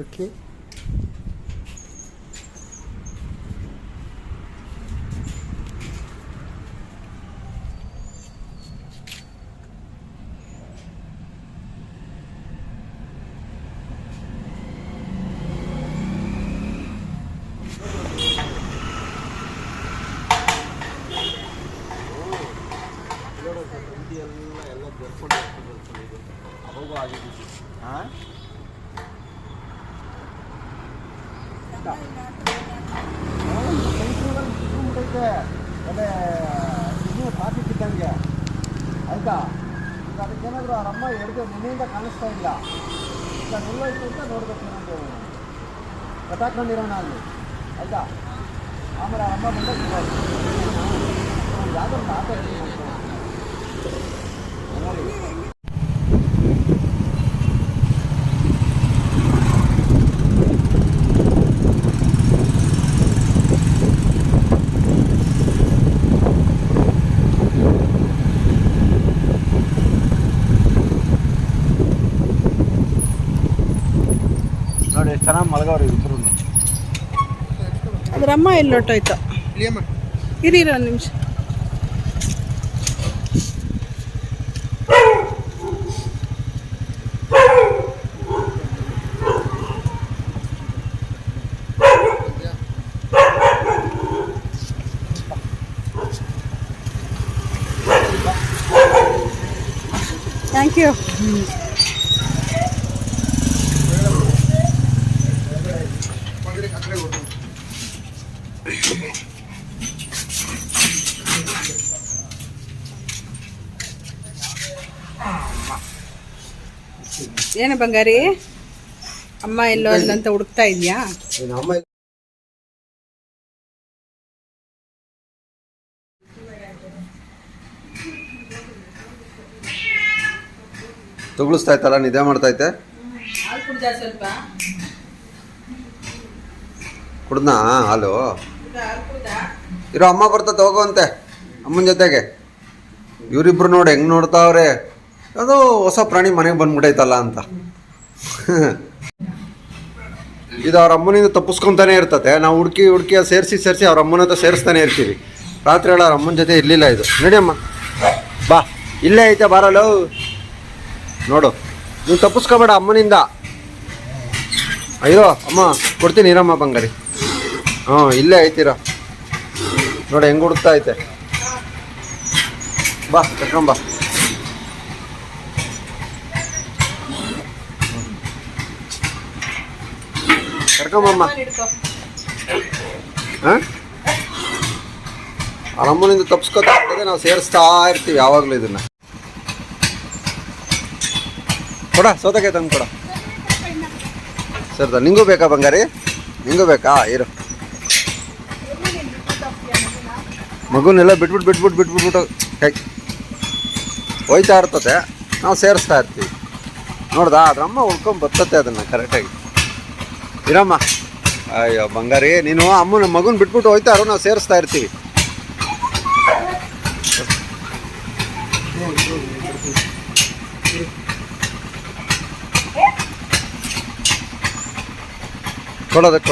Okay. ಎಲ್ಲ ಬೆರ್ಕೊಂಡು ಅವಾಗೂ ಆಗಿದ್ದು. ಹಾಂ, ಬಿಟ್ಟೈತೆ ಅದೇ ಇನ್ನೂ ಟ್ರಾಫಿಕ್ ಇದ್ದಂಗೆ ಆಯಿತಾ. ಈಗ ಅದಕ್ಕೇನಾದರೂ ಆ ರಮ್ಮ ಹಿಡಿದು ನಿನ್ನೆಯಿಂದ ಕಾಣಿಸ್ತಾ ಇಲ್ಲ. ಈಗ ನಿಲ್ಲೋಯ್ತು ಅಂತ ನೋಡ್ಬೇಕು, ನಮಗೆ ಕಟಾಕೊಂಡಿರೋಣ ಅಲ್ಲಿ ಆಯಿತಾ. ಆಮೇಲೆ ಆ ರಮ್ಮ ಬಂದಾಗ ಯಾವುದೋ ಒಂದು ಆಟ ನೋಡಿ ಎಷ್ಟು ಚೆನ್ನಾಗಿ ಮಲಗವ್ರಿ ಇಬ್ಬರು. ಅದ್ರಮ್ಮ ಎಲ್ಲಿ ಹೊಟ್ಟೋಯ್ತು? ಇರೀ ಒಂದು ನಿಮಿಷ. Thank you. ಏನು ಬಂಗಾರಿ, ಅಮ್ಮ ಎಲ್ಲೋ ಅಂತ ಹುಡುಕ್ತಾ ಇದೆಯಾ? ತುಗುಳಿಸ್ತಾ ಇತ್ತಲ್ಲ, ನಿದ್ದೆ ಮಾಡ್ತೈತೆ. ಸ್ವಲ್ಪ ಕುಡ್ದಾ ಹಾಲು? ಇರೋ ಅಮ್ಮ ಬರ್ತದೆ, ಹೋಗುವಂತೆ ಅಮ್ಮನ ಜೊತೆಗೆ. ಇವರಿಬ್ರು ನೋಡಿ ಹೆಂಗೆ ನೋಡ್ತಾವ್ರೆ, ಅದು ಹೊಸ ಪ್ರಾಣಿ ಮನೆಗೆ ಬಂದ್ಬಿಟ್ಟೈತಲ್ಲ ಅಂತ. ಇದು ಅವ್ರ ಅಮ್ಮನಿಂದ ತಪ್ಪಿಸ್ಕೊತಾನೆ ಇರ್ತತೆ. ನಾವು ಹುಡುಕಿ ಹುಡುಕಿ ಸೇರಿಸಿ ಅವ್ರ ಅಮ್ಮನ ಹತ್ರ ಸೇರಿಸ್ತಾನೆ ಇರ್ತೀವಿ. ರಾತ್ರಿ ಹೇಳ ಅವ್ರ ಅಮ್ಮನ ಜೊತೆ ಇರಲಿಲ್ಲ. ಇದು ನೋಡಿ ಅಮ್ಮ, ಬಾ ಇಲ್ಲೇ ಐತೆ ಬಾರಲ್ಲ. ನೋಡು, ನೀವು ತಪ್ಪಿಸ್ಕೊಬೇಡ ಅಮ್ಮನಿಂದ. ಅಯ್ಯೋ ಅಮ್ಮ ಕೊಡ್ತೀನಿ ಇರಮ್ಮ ಬಂಗಾರಿ. ಹಾಂ, ಇಲ್ಲೇ ಐತಿರ ನೋಡಿ ಹೆಂಗೆ ಹುಡುಕ್ತಾ ಐತೆ. ಬಾ ಕರ್ಕೊಂಬಾ. ಕರ್ಕೊಂಬಮ್ಮ. ಹಾಂ, ಅವ್ರ ಅಮ್ಮನಿಂದ ತಪ್ಪಿಸ್ಕೊತಾ ಇರ್ತದೆ, ನಾವು ಸೇರಿಸ್ತಾ ಇರ್ತೀವಿ ಯಾವಾಗಲೂ ಇದನ್ನ. ಕೊಡ ಸೌತೆಕಾಯಿ ತಂದು ಕೊಡ. ಸರ್ ನಿಂಗೂ ಬೇಕಾ ಬಂಗಾರಿ? ನಿಂಗೂ ಬೇಕಾ? ಇರು. ಮಗುನೆಲ್ಲ ಬಿಟ್ಬಿಟ್ಟು ಕೈ ಹೋಯ್ತಾ ಇರ್ತದೆ, ನಾವು ಸೇರಿಸ್ತಾ ಇರ್ತೀವಿ. ನೋಡ್ದಾ, ಅದ್ರಮ್ಮ ಉಳ್ಕೊಂಡು ಬರ್ತತೆ ಅದನ್ನು ಕರೆಕ್ಟಾಗಿ. ಇರಮ್ಮ. ಅಯ್ಯೋ ಬಂಗಾರಿ, ನೀನು ಅಮ್ಮನ ಮಗುನ ಬಿಟ್ಬಿಟ್ಟು ಹೋಯ್ತಾರೋ, ನಾವು ಸೇರಿಸ್ತಾ ಇರ್ತೀವಿ. ಕೊಡೋದಕ್ಕೆ